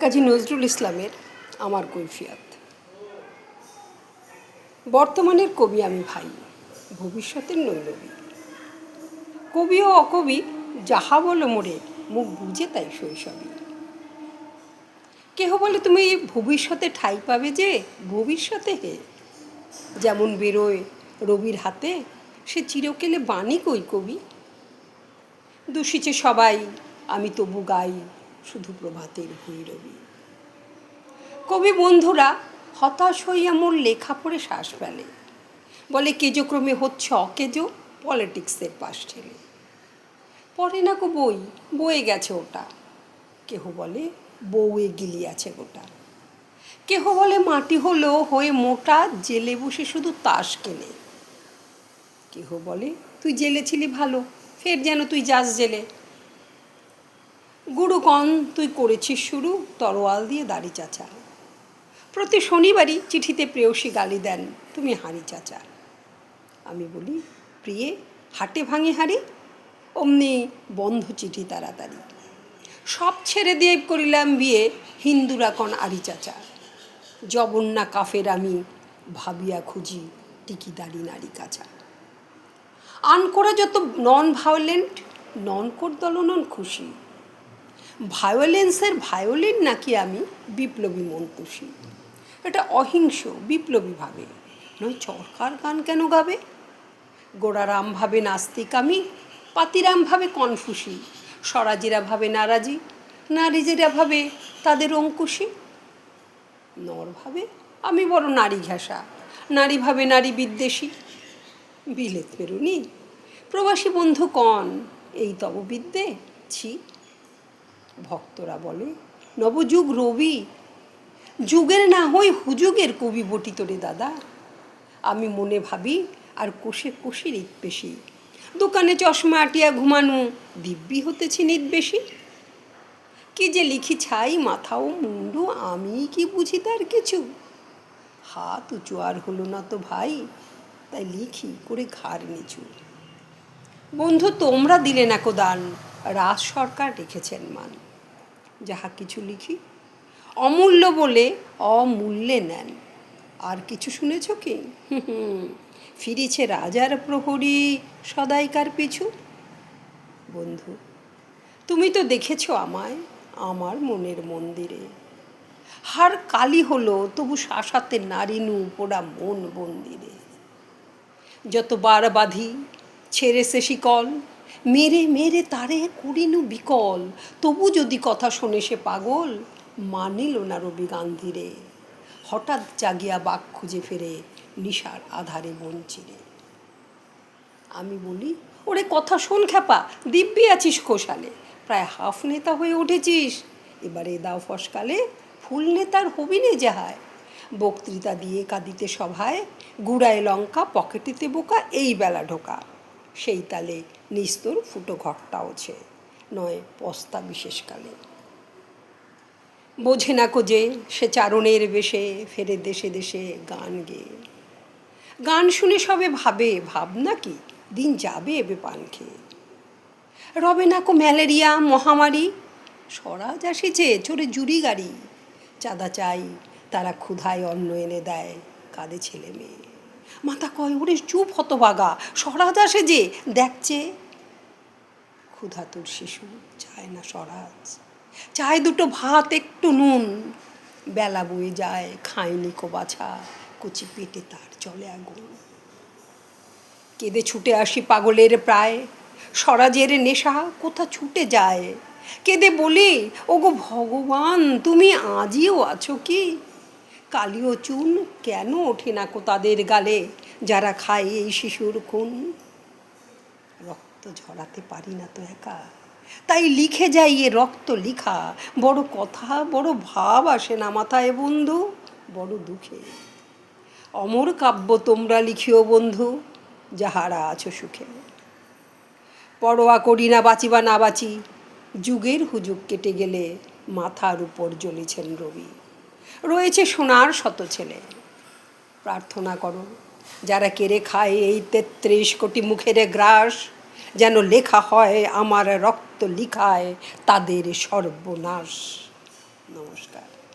কাজী নজরুল ইসলামের আমার কৈফিয়ত। বর্তমানের কবি আমি ভাই, ভবিষ্যতের নৈনবী। কবি ও অকবি যাহা বলো মোরে, মুখ বুঝে তাই শৈশবী। কেহ বলে তুমি ভবিষ্যতে ঠাই পাবে যে, ভবিষ্যতে হে যেমন বেরোয় রবির হাতে, সে চিরকেলে বাণী কই কবি। দূষিছে সবাই, আমি তবু গাই শুধু প্রভাতের ভৈরবী। কবি বন্ধুরা হতাশ হইয়া মোর লেখা পড়ে শ্বাস ফেলে, বলে কেজক্রমে হচ্ছে অকেজো, পলিটিক্সের পাশ ঠেলে। পড়ে না কো বই, বয়ে গেছে ওটা। কেহ বলে বউয়ে গিলিয়াছে গোটা। কেহ বলে মাটি হলো হয়ে মোটা, জেলে বসে শুধু তাস কেনে। কেহ বলে তুই জেলে ছিলি ভালো, ফের যেন তুই যাস জেলে। গুরু কন তুই করেছিস শুরু, তরোয়াল দিয়ে দাড়ি চাচা। প্রতি শনিবারই চিঠিতে প্রেয়সী গালি দেন, তুমি হাঁড়ি চাচা। আমি বলি প্রিয়ে হাটে ভাঙে হাঁড়ি, অমনি বন্ধ চিঠি তাড়াতাড়ি। সব ছেড়ে দিয়ে করিলাম বিয়ে, হিন্দুরা কন আড়ি চাচা। জবন্না কাফের আমি ভাবিয়া খুঁজি, টিকি দাড়ি নারী কাচা। আনকোরা যত নন ভায়োলেন্ট, নন কোর দলনন খুশি। ভায়োলেন্সের ভায়োলিন নাকি আমি, বিপ্লবী মন্তুষী। এটা অহিংস বিপ্লবী ভাবে, নয় চরকার গান কেন গাবে। গোড়ারাম ভাবে নাস্তিক আমি, পাতিরাম ভাবে কনফুসি। স্বরাজিরা ভাবে নারাজি, নারীজেরা ভাবে তাদের অঙ্কুশী। নর ভাবে আমি বড় নারী ঘেঁষা, নারী ভাবে নারী বিদ্বেষী। বিলেত পেরুনি প্রবাসী বন্ধু কন, এই তব বিদ্যে ছি। ভক্তরা বলে নবযুগ রবি, যুগের না হই হুযুগের কবি বটি তোরে দাদা। আমি মনে ভাবি আর কোষে কোষে রিত বেশি, দোকানে চশমা আটিয়া ঘুমানো, দিব্যি হতেছি নিত বেশি। কি যে লিখি ছাই মাথা ও মুন্ডু, আমি কি বুঝি তার কিছু। হাত উঁচু আর হলো না তো ভাই, তাই লিখি করে ঘাড় নিচু। বন্ধু তোমরা দিলে না কো দান, রাজ সরকার রেখেছেন মান। যাহা কিছু লিখি অমূল্য বলে অমূল্যে নেন। আর কিছু শুনেছ কি? ফিরেছে রাজার প্রহরী সদাইকার পিছু। বন্ধু তুমি তো দেখেছ আমায় আমার মনের মন্দিরে, হার কালি হলো তবু শাসাতে নারিনু পোড়া মন বন্দিরে। যতবার বাঁধি ছেড়ে সে শিকল, মেরে মেরে তারে করিনু বিকল। তবু যদি কথা শোনে সে পাগল, মানিল না রবি গান্ধীরে। হঠাৎ জাগিয়া বাক খুঁজে ফেরে, নিশার আধারে মন চিরে। আমি বলি ওরে কথা শোন খ্যাপা, দিব্যি আছিস খোসালে, প্রায় হাফ নেতা হয়ে উঠেছিস। এবারে দাও ফসকালে ফুল নেতার হবি নে যাহায়। বক্তৃতা দিয়ে কাঁদিতে সভায়, গুড়ায় লঙ্কা পকেটেতে বোকা, এই বেলা ঢোকা। সেই তালে নিস্তর ফুটো ঘরটা ওছে, নয় পস্তা বিশেষকালে। বোঝে না কো যে সে চারণের বেশে ফেরে দেশে দেশে গান গেয়ে। গান শুনে সবে ভাবে ভাবনা কি, দিন যাবে এবে পান খেয়ে। রবে না কো ম্যালেরিয়া মহামারী, স্বরাজ আসিছে চড়ে জুড়ি গাড়ি। চাঁদা চাই তারা ক্ষুধায় অন্ন এনে দেয়, কাঁদে ছেলে মেয়ে। মাথা কয় ওরে চুপ হতভাগা, স্বরাজ আসে যে দেখছে। ক্ষুধাতুর শিশু চায় না স্বরাজ, চায় দুটো ভাত একটু নুন। বেলা বয়ে যায় খায়নি কো বাছা, কচি পেটে তার চলে আগুন। কেঁদে ছুটে আসি পাগলের প্রায়, স্বরাজের নেশা কোথা ছুটে যায়। কেঁদে বলি ওগো ভগবান তুমি আজিও আছো কি। কালিও চুন কেন ওঠে না কো তাদের গালে, যারা খায় এই শিশুর খুন। রক্ত ঝরাতে পারি না তো একা, তাই লিখে যাই এ রক্ত লিখা। বড় কথা বড় ভাব আসে না মাথায় বন্ধু, বড় দুঃখে। অমর কাব্য তোমরা লিখিও বন্ধু, যাহারা আছো সুখে। পরোয়া করি না বাঁচি বা না বাঁচি, যুগের হুজুগ কেটে গেলে মাথার উপর জ্বলেছেন রবি। রয়েছে সোনার শত ছেলে। প্রার্থনা করো যারা কেড়ে খায় এই ৩৩ কোটি মুখের গ্রাস, যেন লেখা হয় আমার রক্ত লিখায় তাদের সর্বনাশ। নমস্কার।